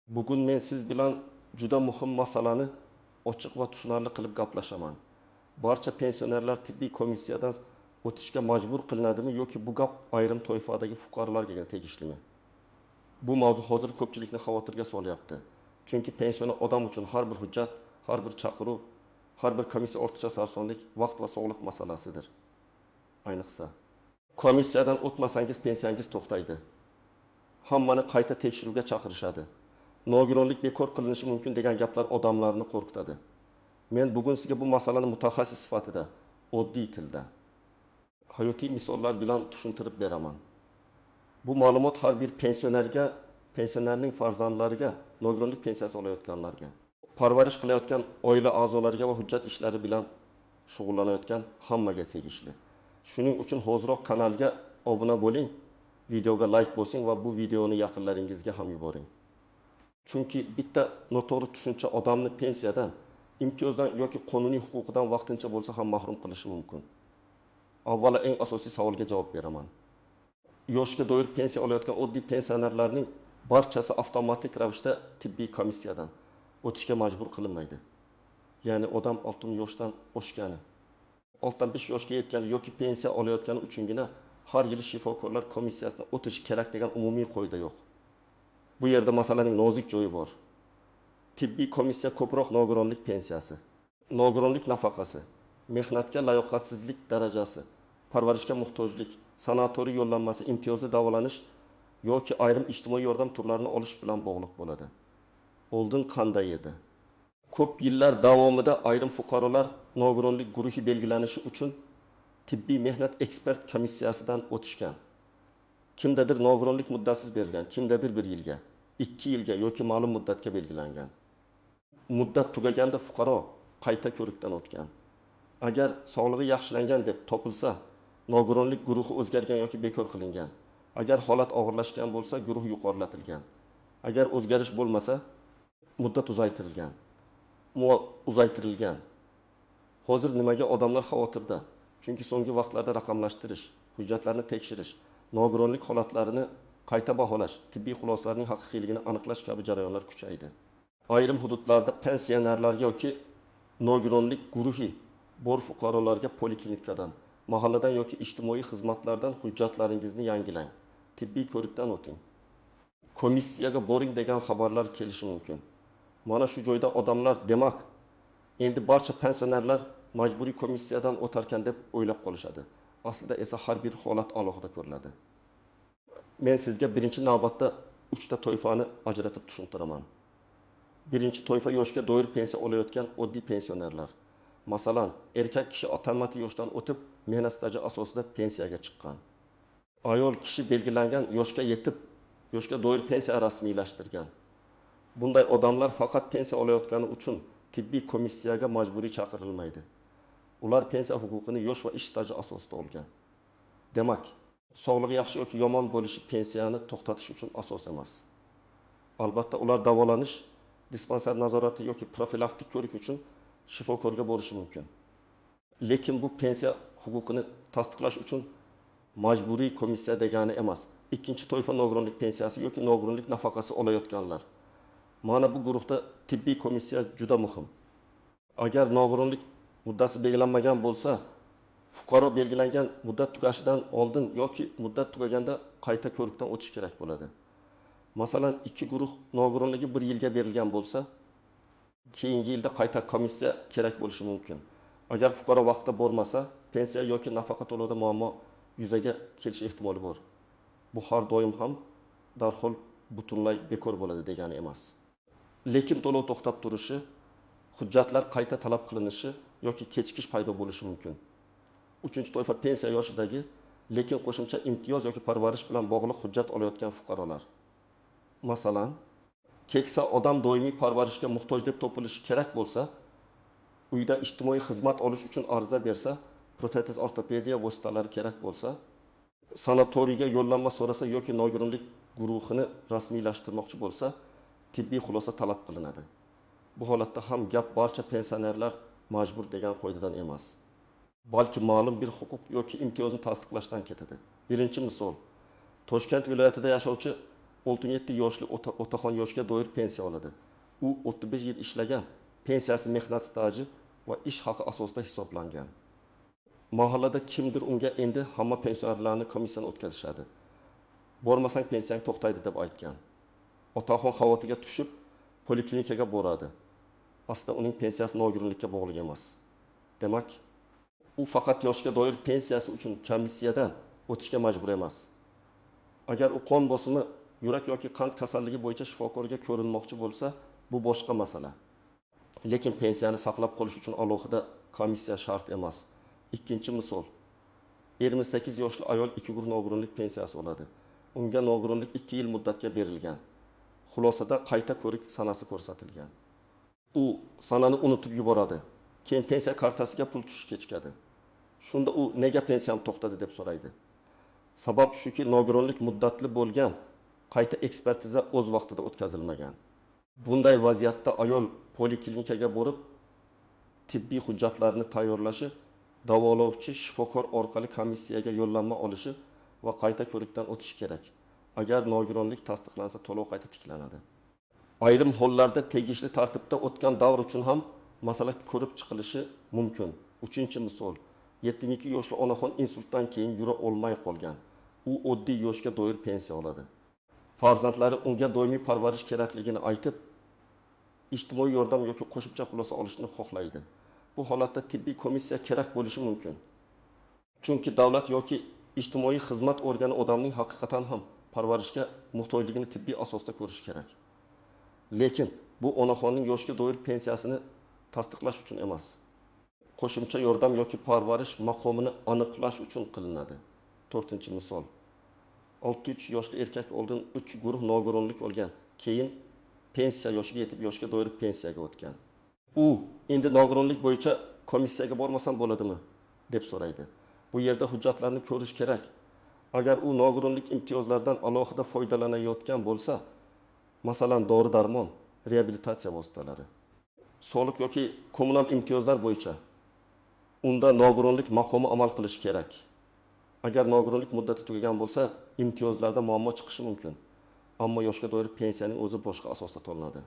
Bugun men siz bilan juda muhim masalani ochiq va tushunarli qilib gaplashaman. Barcha pensionerlar tibbiy komissiyadan o'tishga majbur qilinadimi yoki bu gap ayrim toifadagi fuqarolarga tegishlimi? Bu mavzu hozir ko'pchilikni xavotirga solyapti. Chunki pensioner odam uchun har bir hujjat, har bir chaqiruv, har bir komissiya ortiqcha sarsonlik, vaqt va sog'liq masalasidir. Ayniqsa, komissiyadan o'tmasangiz pensiyangiz to'xtaydi. Hammani qayta tekshiruvga chaqirishadi. Nogironlik bekor qilinishi mumkin degan gaplar odamlarni qo'rqitadi. Men bugun sizga bu masalani mutaxassis sifatida, oddiy tilda, hayotiy misollar bilan tushuntirib beraman. Bu ma'lumot har bir pensionerga, pensionerning farzandlariga, nogironlik pensiyasi olayotganlarga, parvarish qilayotgan oila a'zolariga va hujjat ishlari bilan shug'ullanayotgan hammaga tegishli. Shuning uchun hozirroq kanalga obuna bo'ling, videoga like bosing va bu videoni yaqinlaringizga ham yuboring. Chunki bitta noto'g'ri tushuncha odamni pensiyadan, imtiyozdan yoki qonuniy huquqidan vaqtincha bo'lsa ham mahrum qilishi mumkin. Avvalo eng asosiy savolga javob beraman. Yoshga doir pensiya olayotgan oddiy pensionerlarning barchasi avtomatik ravishda tibbiy komissiyadan o'tishga majbur qilinmaydi. Ya'ni odam 60 yoshdan oshgani, 65 yoshga yetgani yoki pensiya olayotgani uchungina har yili shifokorlar komissiyasidan o'tish kerak degan umumiy qoida yo'q. Bu yerda masalaning nozik joyi bor. Tibbiy komissiya ko'proq nogironlik pensiyasi, nogironlik nafaqasi, mehnatga layoqatsizlik darajasi, parvarishga muhtojlik, sanatoriy yo'llanmasi, imtiyozli davolanish yoki ayrim ijtimoiy yordam turlarini olish bilan bog'liq bo'ladi. Oldin qanday edi? Ko'p yillar davomida ayrim fuqarolar nogironlik guruhi belgilanishi uchun tibbiy mehnat ekspert komissiyasidan o'tishgan. Kimdadir nogironlik muddatsiz berilgan, kimdadir 1 yilga, 2 yilga yoki ma'lum muddatga belgilangan. Muddat tugaganda fuqaro qayta ko'rikdan o'tgan. Agar sog'lig'i yaxshilangan deb topilsa, nogironlik guruhi o'zgargan yoki bekor qilingan. Agar holat og'irlashgan bo'lsa, guruh yuqorilatilgan. Agar o'zgarish bo'lmasa, muddat uzaytirilgan. Hozir nimaga odamlar xavotirda? Chunki so'nggi vaqtlarda raqamlashtirish, hujjatlarni tekshirish, nogironlik holatlarini qayta baholash, tibbiy xulosalarning haqiqiyligini aniqlash kabi jarayonlar kuchaydi. Ayrim hududlarda pensionerlar yoki nogironlik guruhi bor fuqarolarga poliklinikadan, mahalladan yoki ijtimoiy xizmatlardan hujjatlaringizni yangilang, tibbiy ko'rikdan o'ting. Komissiyaga boring degan xabarlar kelishi mumkin. Mana shu joyda odamlar demak, endi barcha pensionerlar majburiy komissiyadan o'tarkan deb o'ylab qolishadi. Aslida esa har bir holat alohida ko'riladi. Men sizga birinchi navbatda 3 ta toifani ajratib tushuntiraman. Birinchi toifa yoshga doir pensiya olayotgan oddiy pensionerlar. Masalan, erkak kishi atanmati yoshdan o'tib, mehnat staji asosida pensiyaga chiqqan. Ayol kishi belgilangan yoshga yetib, yoshga doir pensiya rasmiylashtirgan. Bunday odamlar faqat pensiya olayotgani uchun tibbiy komissiyaga majburiy chaqirilmaydi. Ular pensiya huquqini yosh va ish staji asosida olgan. Demak, sog'lig'i yaxshi yoki yomon bo'lishi pensiyani to'xtatish uchun asos emas. Albatta, ular davolanish, dispanser nazorati yoki profilaktik ko'rik uchun shifokorga borishi mumkin. Lekin bu pensiya huquqini tasdiqlash uchun majburiy komissiya degani emas. Ikkinchi toifa nogironlik pensiyasi yoki nogironlik nafaqasi olayotganlar. Mana bu guruhda tibbiy komissiya juda muhim. Agar nogironlik muddati belgilanmagan bo'lsa, fuqaro belgilangan muddat tugashidan oldin yoki muddat tugaganda qayta ko'rikdan o'tish kerak bo'ladi. Masalan, 2 guruh nogironligi 1 yilga berilgan bo'lsa, keyingi yilda qayta komissiya kerak bo'lishi mumkin. Agar fuqaro vaqtida bormasa, pensiya yoki nafaqa to'lovida muammo yuzaga kelishi ehtimoli bor. Bu har doim ham darhol butunlay bekor bo'ladi degani emas. Lekin to'lov to'xtab turishi, hujjatlar qayta talab qilinishi yoki kechikish paydo bo'lishi mumkin. 3-toifa pensiya yoshidagi, lekin qo'shimcha imtiyoz yoki parvarish bilan bog'liq hujjat olayotgan fuqarolar. Masalan, keksa odam doimiy parvarishga muhtoj deb topilishi kerak bo'lsa, uyda ijtimoiy xizmat olish uchun ariza bersa, protez ortopediya vositalari kerak bo'lsa, sanatoriyga yo'llanma so'rasa yoki nogironlik guruhini rasmiylashtirmoqchi bo'lsa, tibbiy xulosa talab qilinadi. Bu holatda ham gap barcha pensionerlar majbur degan qoidadan emas, balki ma'lum bir huquq yoki imtiyozni tasdiqlashdan ketadi. Birinchi misol, Toshkent viloyatida yashovchi 17 yoshli otaxon yoshga doir pensiya oladi. U 35 yil ishlagan, pensiyasi mehnat staji va ish haqi asosida hisoblangan. Mahallada kimdir unga endi hamma pensionerlarni komissiyani o'tkazishadi. Bormasang pensiyang to'xtaydi deb aytgan. Otaxon xavotiga tushib, poliklinikaga boradi. Aslida uning pensiyasi nogironlikka bog'liq emas. Demak, u faqat yoshga doir pensiyasi uchun komissiyadan o'tishga majbur emas. Agar u qon bosimi, yurak yoki qand kasalligi bo'yicha shifokorga ko'rinmoqchi bo'lsa, bu boshqa masala. Lekin pensiyani saqlab qolish uchun alohida komissiya shart emas. Ikkinchi misol. 28 yoshli ayol 2 guruh nogironlik pensiyasi oladi. Unga nogironlik 2 yil muddatga berilgan. Xulosada qayta ko'rik sanasi ko'rsatilgan. U sanani unutib yuboradi. Keyin pensiya kartasiga pul tushish kechikadi. Shunda u nega pensiyam to'xtadi deb so'raydi. Sabab shuki nogironlik muddatli bo'lgan, qayta ekspertiza o'z vaqtida o'tkazilmagan. Bunday vaziyatda ayol poliklinikaga borib, tibbiy hujjatlarni tayyorlashi, davolovchi shifokor orqali komissiyaga yo'llanma olishi va qayta ko'rikdan o'tishi kerak. Agar nogironlik tasdiqlansa, to'lov qayta tiklanadi. Ayrim hollarda tegishli tartibda o'tgan davr uchun ham masala ko'rib chiqilishi mumkin. Uchinchi misol. 72 yoshli onaxon insultdan keyin yura olmay qolgan. U oddiy yoshga doir pensiya oladi. Farzandlari unga doimiy parvarish kerakligini aytib, ijtimoiy yordam yoki qo'shimcha xulosa olishni xohlaydi. Bu holatda tibbiy komissiya kerak bo'lishi mumkin. Chunki davlat yoki ijtimoiy xizmat organi odamning haqiqatan ham parvarishga muhtojligini tibbiy asosda ko'rishi kerak. Lekin bu onaxonning yoshga doir pensiyasini tasdiqlash uchun emas. Qo'shimcha yordam yoki parvarish maqomini aniqlash uchun qilinadi. 4-misol. 63 yoshli erkak oldin 3 guruh nogironlik olgan, keyin pensiya yoshiga yetib yoshga doir pensiyaga o'tgan. U endi nogironlik bo'yicha komissiyaga bormasam bo'ladimi deb so'raydi. Bu yerda hujjatlarni ko'rish kerak. Agar u nogironlik imtiyozlaridan alohida foydalanayotgan bo'lsa, masalan, dori-darmon, reabilitatsiya vositalari, soliq yoki kommunal imtiyozlar bo'yicha unda nogironlik maqomi amal qilishi kerak. Agar nogironlik muddati tugagan bo'lsa, imtiyozlarda muammo chiqishi mumkin. Ammo yoshga doir pensiyaning o'zi boshqa asosda to'lanadi.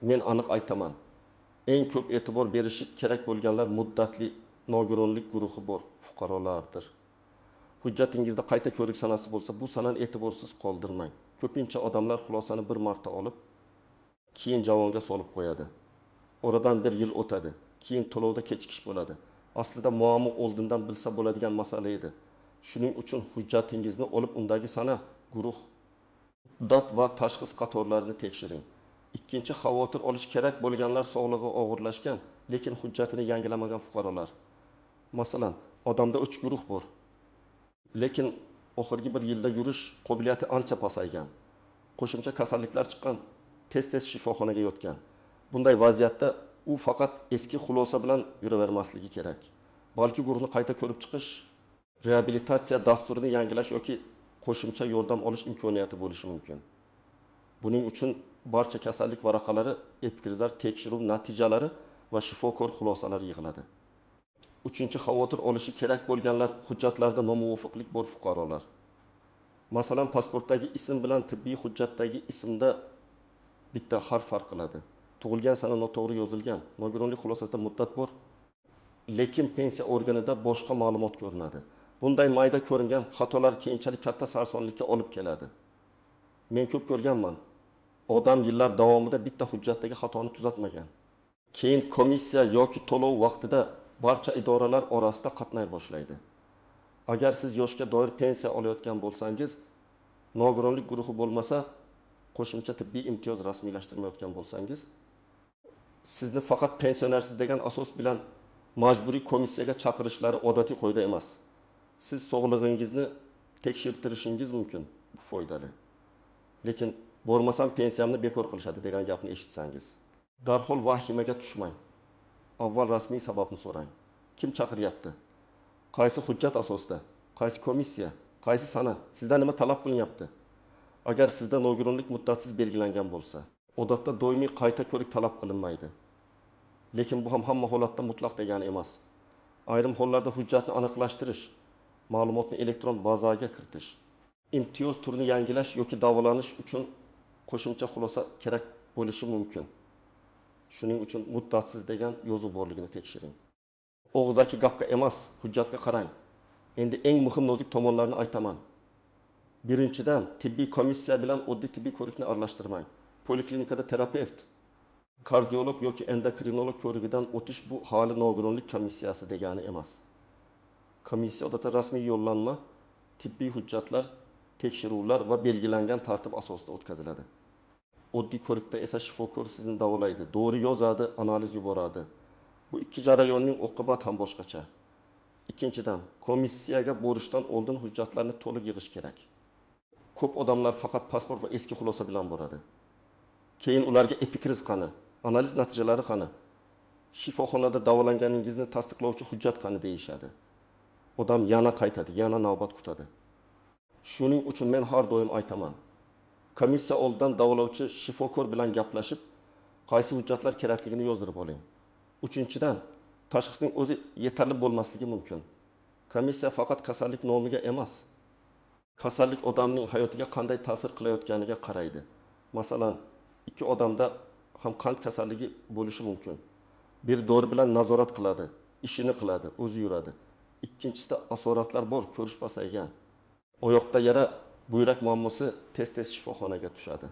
Men aniq aytaman. Eng ko'p e'tibor berishi kerak bo'lganlar muddatli nogironlik guruhi bor fuqarolardir. Hujjatingizda qayta ko'rik sanasi bo'lsa, bu sanani e'tiborsiz qoldirmang. Ko'pincha odamlar xulosani bir marta olib, keyin javonga solib qo'yadi. Oradan bir yil o'tadi, keyin to'lovda kechikish bo'ladi. Aslida muammo oldindan bilsa bo'ladigan masala edi. Shuning uchun hujjatingizni olib, undagi sana, guruh, muddat va tashxis qatorlarini tekshiring. Ikkinchi xavotir olish kerak bo'lganlar sog'lig'i og'irlashgan, lekin hujjatini yangilamagan fuqarolar. Masalan, odamda 3 guruh bor. Lekin oxirgi bir yilda yurish qobiliyati ancha pasaygan. Qo'shimcha kasalliklar chiqqan, tez-tez shifoxonaga yotgan. Bunday vaziyatda u faqat eski xulosa bilan yuravermasligi kerak. Balki guruhni qayta ko'rib chiqish, reabilitatsiya dasturini yangilash yoki qo'shimcha yordam olish imkoniyati bo'lishi mumkin. Buning uchun barcha kasallik varaqalari, epikrizlar tekshiruv natijalari va shifokor xulosalari yig'iladi. Uchinchi xavotir olishi kerak bo'lganlar hujjatlarda nomuvofiqlik bor fuqarolar. Masalan, pasportdagi ism bilan tibbiy hujjatdagi ismda bitta harf farq qiladi. Tug'ilgan sana noto'g'ri yozilgan. Nogironlik xulosasida muddat bor, lekin pensiya organida boshqa ma'lumot ko'rinadi. Bunday mayda ko'ringan xatolar keyinchalik katta sarsonlikka olib keladi. Men ko'p ko'rganman. Odam yillar davomida bitta hujjatdagi xatoni tuzatmagan. Keyin komissiya yoki to'lov vaqtida barcha idoralar orasida qatnay boshlaydi. Agar siz yoshga doir pensiya olayotgan bo'lsangiz, nogironlik guruhi bo'lmasa, qo'shimcha tibbiy imtiyoz rasmiylashtirmayotgan bo'lsangiz, sizni faqat pensionersiz degan asos bilan majburiy komissiyaga chaqirishlari odatiy qoida emas. Siz sog'lig'ingizni tekshirtirishingiz mumkin, bu foydali. Lekin bormasam pensiyamni bekor qilishadi degan gapni eshitsangiz, darhol vahimaga tushmang. Avval rasmiy sababni so'rang. Kim chaqiryapti? Qaysi hujjat asosida? Qaysi komissiya? Qaysi sana? Sizdan nima talab qilinyapti? Agar sizda nogironlik muddatsiz belgilangan bo'lsa, odatda doimiy qayta ko'rik talab qilinmaydi. Lekin bu ham hamma holatda mutlaq degani emas. Ayrim hollarda hujjatni aniqlashtirish, ma'lumotni elektron bazaga kiritish imtiyoz turini yangilash yoki davolanish uchun qo'shimcha xulosa kerak bo'lishi mumkin. Shuning uchun muddatsiz degan yozuv borligini tekshiring. Og'zaki gapga emas, hujjatga qarang. Endi eng muhim nozik tomonlarni aytaman. Birinchidan, tibbiy komissiya bilan oddiy tibbiy ko'rikni aralashtirmang. Poliklinikada terapevt, kardiolog yoki endokrinolog ko'rigidan o'tish bu hali nogironlik komissiyasi degani emas. Komissiya odatda rasmiy yo'llanma, tibbiy hujjatlar, tekshiruvlar va belgilangan tartib asosida o'tkaziladi. Oddiy ko'rikda esa shifokor sizni davolaydi, dori yozadi, analiz yuboradi. Bu ikki jarayonning oqibati ham boshqacha. Ikkinchidan, komissiyaga borishdan oldin hujjatlarni to'liq yig'ish kerak. Ko'p odamlar faqat pasport va eski xulosa bilan boradi. Keyin ularga epikriz qani, analiz natijalari qani, shifoxonada davolanganingizni tasdiqlovchi hujjat qani deyishadi. Odam yana qaytadi, yana navbat kutadi. Shuning uchun men har doim aytaman. Komissiya oldidan davolovchi shifokor bilan gaplashib, qaysi hujjatlar kerakligini yozdirib oling. Uchinchidan, tashxisning o'zi yetarli bo'lmasligi mumkin. Komissiya faqat kasallik nomiga emas, kasallik odamning hayotiga qanday ta'sir qilayotganiga qaraydi. Masalan, ikki odamda ham qand kasalligi bo'lishi mumkin. Bir dori bilan nazorat qiladi, ishini qiladi, o'zi yuradi. Ikkinchisida asoratlar bor, ko'rish pasaygan. Oyoqda yara, buyrak muammosi tez-tez shifoxonaga tushadi.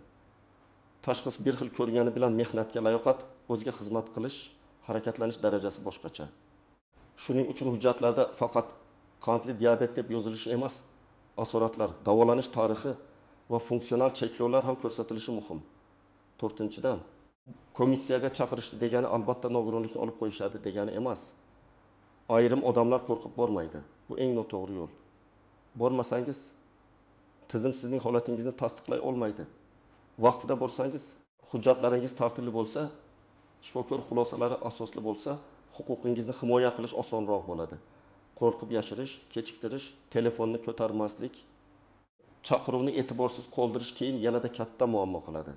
Tashxis bir xil ko'rgani bilan mehnatga layoqat, o'ziga xizmat qilish, harakatlanish darajasi boshqacha. Shuning uchun hujjatlarda faqat qandli diabet deb yozilishi emas, asoratlar, davolanish tarixi va funksional cheklovlar ham ko'rsatilishi muhim. To'rtinchidan, komissiyaga chaqirishdi degani albatta nogironlikni olib qo'yishadi degani emas. Ayrim odamlar qo'rqib bormaydi. Bu eng noto'g'ri yo'l. Bormasangiz, tizim sizning holatingizni tasdiqlay olmaydi. Vaqtida borsangiz, hujjatlaringiz tartibli bo'lsa, shifokor xulosalari asosli bo'lsa, huquqingizni himoya qilish osonroq bo'ladi. Qo'rqib yashirish, kechiktirish, telefonni ko'tarmaslik, chaqiruvni e'tiborsiz qoldirish keyin yanada katta muammo qiladi.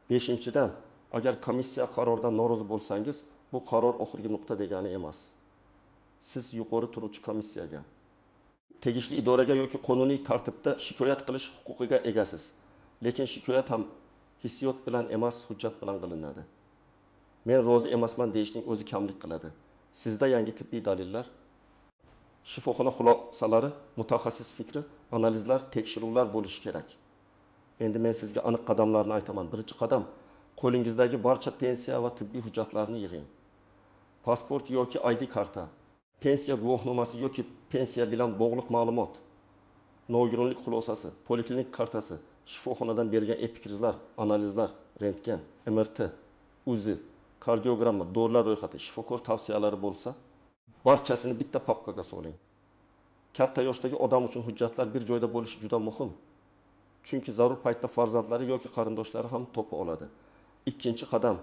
Beshinchidan, agar komissiya qaroridan norozi bo'lsangiz, bu qaror oxirgi nuqta degani emas. Siz yuqori turuvchi komissiyaga, tegishli idoraga yoki qonuniy tartibda shikoyat qilish huquqiga egasiz. Lekin shikoyat ham hissiyot bilan emas, hujjat bilan qilinadi. Men rozi emasman deyishning o'zi kamlik qiladi. Sizda yangi tibbiy dalillar, shifoxona xulosalari, mutaxassis fikri, analizlar, tekshiruvlar bo'lishi kerak. Endi men sizga aniq qadamlarni aytaman. Birinchi qadam, qo'lingizdagi barcha pensiya va tibbiy hujjatlarni yig'ing. Pasport yoki ID karta, pensiya guvohnomasi yoki pensiya bilan bog'liq ma'lumot, nogironlik xulosasi, poliklinik kartasi, shifoxonadan bergan epikrizlar, analizlar, rentgen, MRT, UZI, kardiogramma, dorilar ro'yxati, shifokor tavsiyalari bo'lsa, barchasini bitta papkaga soling. Katta yoshdagi odam uchun hujjatlar bir joyda bo'lishi juda muhim. Chunki zarur paytda farzandlari yoki qarindoshlari ham topa oladi. Ikkinchi qadam,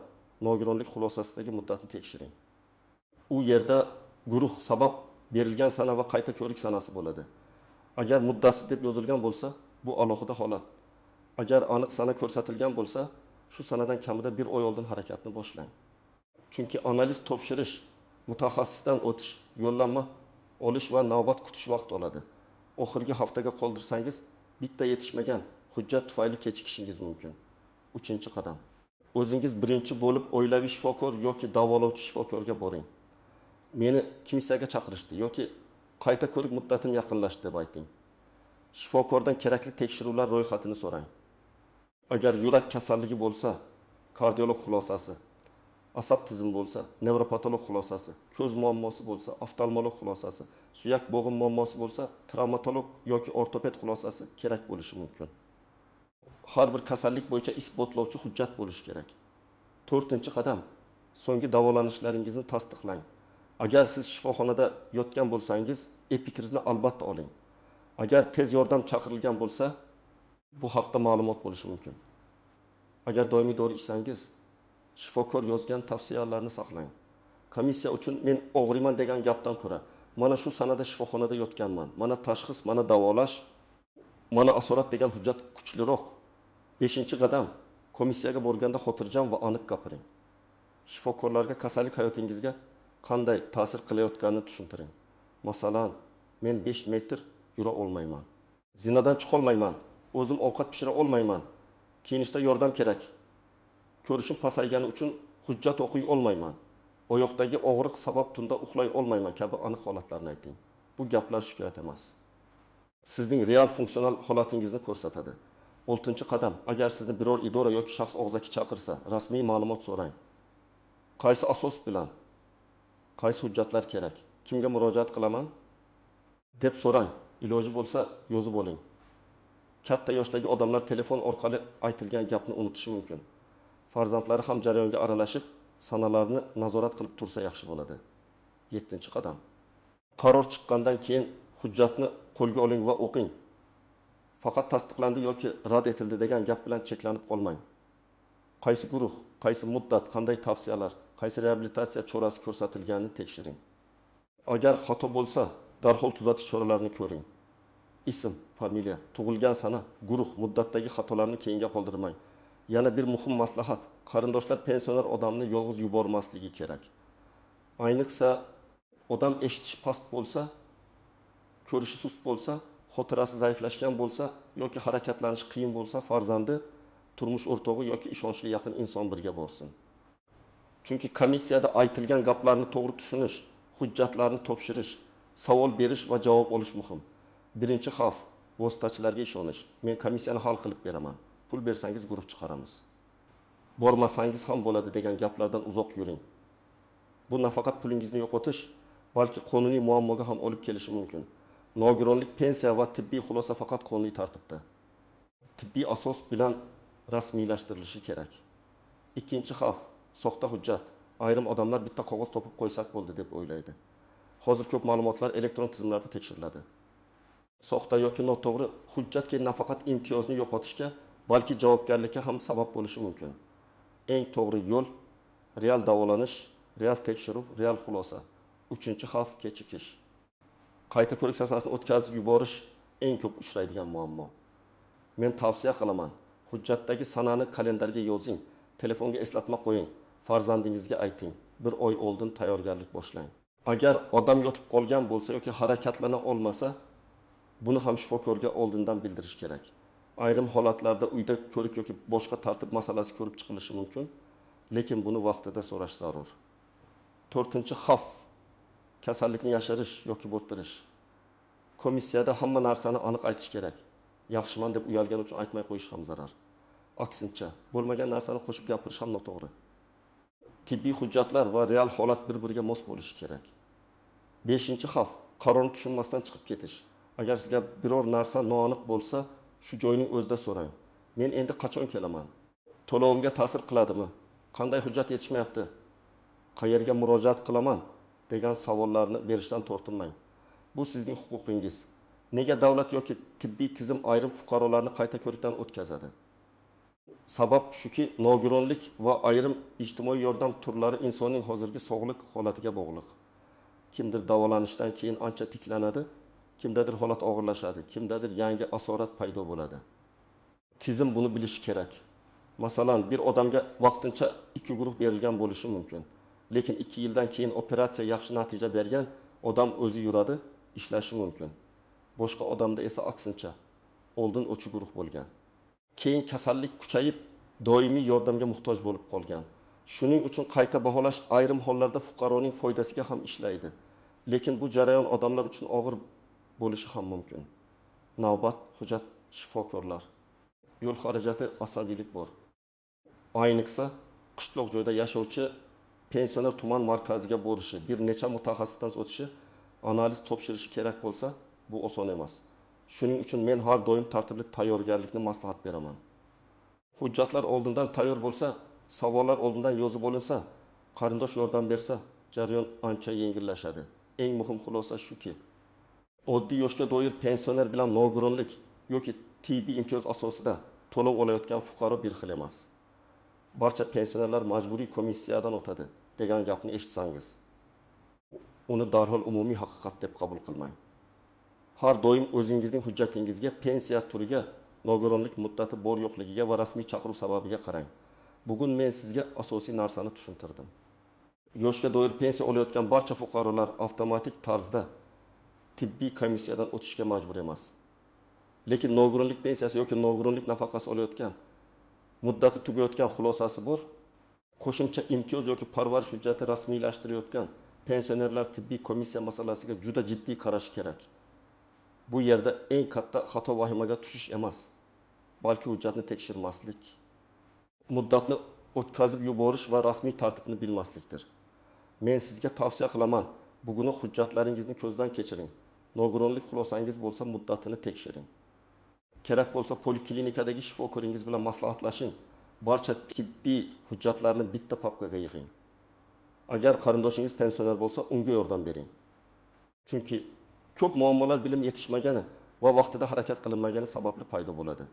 nogironlik xulosasidagi muddatni tekshiring. U yerda guruh, sabab, berilgan sana va qayta ko'rik sanasi bo'ladi. Agar muddasi deb yozilgan bo'lsa, bu alohida holat. Agar aniq sana ko'rsatilgan bo'lsa, shu sanadan kamida bir oy oldin harakatni boshlang. Chunki analiz topshirish, mutaxassisdan o'tish, yo'llanma olish va navbat kutish vaqt oladi. Oxirgi haftaga qoldirsangiz, bitta yetishmagan hujjat tufayli kechikishingiz mumkin. Uchinchi qadam. O'zingiz birinchi bo'lib oilaviy shifokor yoki davolovchi shifokorga boring. Meni komissiyaga chaqirishdi yoki qayta ko'rik muddatim yaqinlashdi deb ayting. Shifokordan kerakli tekshiruvlar ro'yxatini so'rang. Agar yurak kasalligi bo'lsa, kardiolog xulosasi, asab tizimi bo'lsa, nevropatolog xulosasi, ko'z muammosi bo'lsa, oftalmolog xulosasi, suyak bo'g'im muammosi bo'lsa, travmatolog yoki ortoped xulosasi kerak bo'lishi mumkin. Har bir kasallik bo'yicha isbotlovchi hujjat bo'lishi kerak. To'rtinchi qadam, so'nggi davolanishlaringizni tasdiqlang. Agar siz shifoxonada yotgan bo'lsangiz, epikrizni albatta oling. Agar tez yordam chaqirilgan bo'lsa, bu haqda ma'lumot bo'lishi mumkin. Agar doimiy dori ichsangiz, shifokor yozgan tavsiyalarni saqlang. Komissiya uchun men og'riman degan gapdan ko'ra, mana shu sanada shifoxonada yotganman, mana tashxis, mana davolash, mana asorat degan hujjat kuchliroq. Beshinchi qadam, komissiyaga borganda xotirjam va aniq gapiring. Shifokorlarga kasallik hayotingizga qanday ta'sir qilayotganini tushuntiring. Masalan, men 5 metr yura olmayman. Zinadan chiqolmayman, o'zim ovqat pishira olmayman, kiyinishda yordam kerak, ko'rishim pasaygani uchun hujjat o'qiy olmayman, oyoqdagi og'riq sabab tunda uxlay olmayman kabi aniq holatlarni ayting. Bu gaplar shikoyat emas. Sizning real funksional holatingizni ko'rsatadi. 6-qadam, agar sizni biror idora yoki shaxs og'zaki chaqirsa, rasmiy ma'lumot so'rang. Qaysi asos bilan, qaysi hujjatlar kerak, kimga murojaat qilaman deb so'rang. Iloji bo'lsa, yozib oling. Katta yoshdagi odamlar telefon orqali aytilgan gapni unutishi mumkin. Farzandlari ham jarayonga aralashib, sanalarni nazorat qilib tursa yaxshi bo'ladi. 7-qadam. Qaror chiqqandan keyin hujjatni qo'lga oling va o'qing. Faqat tasdiqlandi yoki rad etildi degan gap bilan cheklanib qolmang. Qaysi guruh, qaysi muddat, qanday tavsiyalar, qaysi reabilitatsiya chorasi ko'rsatilganini tekshiring. Agar xato bo'lsa, darhol tuzatish choralarini ko'ring. Ism, familiya, tug'ilgan sana, guruh, muddatdagi xatolarni keyinga qoldirmang. Yana bir muhim maslahat, qarindoshlar pensioner odamni yolg'iz yubormasligi kerak. Ayniqsa odam eshitishi past bo'lsa, ko'rishi sust bo'lsa, xotirasi zaiflashgan bo'lsa yoki harakatlanishi qiyin bo'lsa, farzandi, turmush o'rtog'i yoki ishonchli yaqin inson birga borsin. Chunki komissiyada aytilgan gaplarni to'g'ri tushunish, hujjatlarni topshirish, savol berish va javob olish muhim. Birinchi xavf, vositachilarga ishonish. Men komissiyani hal qilib beraman. Pul bersangiz guruh chiqaramiz. Bormasangiz ham bo'ladi degan gaplardan uzoq yuring. Bu nafaqat pulingizni yo'qotish, balki qonuniy muammoga ham olib kelishi mumkin. Nogironlik, pensiya va tibbiy xulosa faqat qonuniy tartibda. Tibbiy asos bilan rasmiylashtirilishi kerak. Ikkinchi xavf, soxta hujjat. Ayrim odamlar bitta qog'oz topib qo'ysak bo'ldi deb o'ylaydi. Hozir ko'p ma'lumotlar elektron tizimlarda tekshiriladi. Soxta yoki noto'g'ri hujjat nafaqat imtiyozni yo'qotishga, balki javobgarlikka ham sabab bo'lishi mumkin. Eng to'g'ri yo'l real davolanish, real tekshiruv, real xulosa. 3-xavf, kechikish. Qayta ko'rik asosini o'tkazib yuborish eng ko'p uchraydigan muammo. Men tavsiya qilaman, hujjatdagi sanani kalendarga yozing, telefonga eslatma qo'ying, farzandingizga ayting, 1 oy oldin tayyorgarlik boshlang. Agar odam yotib qolgan bo'lsa yoki harakatlana olmasa, buni ham shifokorga oldindan bildirish kerak. Ayrim holatlarda uyda ko'rik yoki boshqa tartib masalasi ko'rib chiqilishi mumkin, lekin buni vaqtida so'rash zarur. 4-xavf, kasallikni yashirish yoki bo'ttirish. Komissiyada hamma narsani aniq aytish kerak. Yaxshiman deb uyalgani uchun aytmay qo'yish ham zarar. Aksincha, bo'lmagan narsani qo'shib gapirish ham noto'g'ri. Tibbiy hujjatlar va real holat bir-biriga mos bo'lishi kerak. 5-xavf, qarorni tushunmasdan chiqib ketish. Agar sizga biror narsa noaniq bo'lsa, shu joyning o'zida so'rang. Men endi qachon kelaman? To'lovimga ta'sir qiladimi? Qanday hujjat yetishmayapti? Qayerga murojaat qilaman? Degan savollarni berishdan tortinmang. Bu sizning huquqingiz. Nega davlat yoki tibbiy tizim ayrim fuqarolarni qayta ko'rikdan o'tkazadi? Sabab shuki, nogironlik va ayrim ijtimoiy yordam turlari insonning hozirgi sog'liq holatiga bog'liq. Kimdir davolanishdan keyin ancha tiklanadi, kimdadir holat og'irlashadi, kimdadir yangi asorat paydo bo'ladi. Tizim buni bilishi kerak. Masalan, bir odamga vaqtincha 2 guruh berilgan bo'lishi mumkin. Lekin 2 yildan keyin operatsiya yaxshi natija bergan, odam o'zi yuradi, ishlashi mumkin. Boshqa odamda esa aksincha, oldin o'chi guruh bo'lgan. Keyin kasallik kuchayib, doimiy yordamga muhtoj bo'lib qolgan. Shuning uchun qayta baholash ayrim hollarda fuqaroning foydasiga ham ishlaydi. Lekin bu jarayon odamlar uchun og'ir bo'lishi ham mumkin. Navbat, hujjat, shifokorlar. Yo'l xarajati, asabiylik bor. Ayniqsa, qishloq joyda yashovchi pensioner tuman markaziga borishi, bir necha mutaxassisdan o'tishi, analiz topshirishi kerak bo'lsa, bu oson emas. Shuning uchun men har doim tartibli tayyorgarlikni maslahat beraman. Hujjatlar oldindan tayyor bo'lsa, savollar oldindan yozib olinsa, qarindosh yordam bersa, jarayon ancha yengillashadi. Eng muhim xulosa shuki, oddiy yoshga doir pensioner bilan nogironlik yoki tibbiy imtiyoz asosida to'lov olayotgan fuqaro bir xil emas. Barcha pensionerlar majburiy komissiyadan o'tadi degan gapni eshitsangiz, uni darhol umumiy haqiqat deb qabul qilmang. Har doim o'zingizning hujjatingizga, pensiya turiga, nogironlik muddati bor yo'qligiga va rasmiy chaqiruv sababiga qarang. Bugun men sizga asosiy narsani tushuntirdim. Yoshga doir pensiya olayotgan barcha fuqarolar avtomatik tarzda tibbiy komissiyadan o'tishga majbur emas. Lekin nogironlik pensiyasi yoki nogironlik nafaqasi olayotgan, muddati tugayotgan xulosasi bor. Qo'shimcha imtiyoz yoki parvarish hujjati rasmiylashtirayotgan pensionerlar tibbiy komissiya masalasiga juda jiddiy qarash kerak. Bu yerda eng katta xato vahimaga tushish emas, balki hujjatni tekshirmaslik, muddatni o'tkazib yuborish va rasmiy tartibni bilmaslikdir. Men sizga tavsiya qilaman, buguni hujjatlaringizni ko'zdan kechiring. Nogironlik xulosangiz bo'lsa, muddatini tekshiring. Kerak bo'lsa poliklinikadagi shifokoringiz bilan maslahatlashing. Barcha tibbiy hujjatlarni bitta papkaga yig'ing. Agar qarindoshingiz pensioner bo'lsa, unga yordam bering. Chunki ko'p muammolar bilim yetishmagani va vaqtida harakat qilinmagani sababli paydo bo'ladi.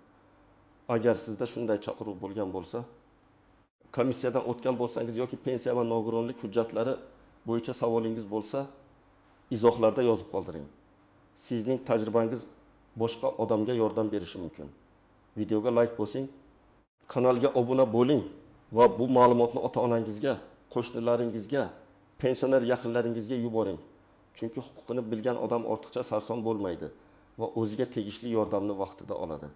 Agar sizda shunday chaqiruv bo'lgan bo'lsa, komissiyadan o'tgan bo'lsangiz yoki pensiya va nogironlik hujjatlari bo'yicha savolingiz bo'lsa, izohlarda yozib qoldiring. Sizning tajribangiz boshqa odamga yordam berishi mumkin. Videoga like bosing, kanalga obuna bo'ling va bu ma'lumotni ota-onangizga, qo'shnilaringizga, pensioner yaqinlaringizga yuboring. Chunki huquqini bilgan odam ortiqcha sarson bo'lmaydi va o'ziga tegishli yordamni vaqtida oladi.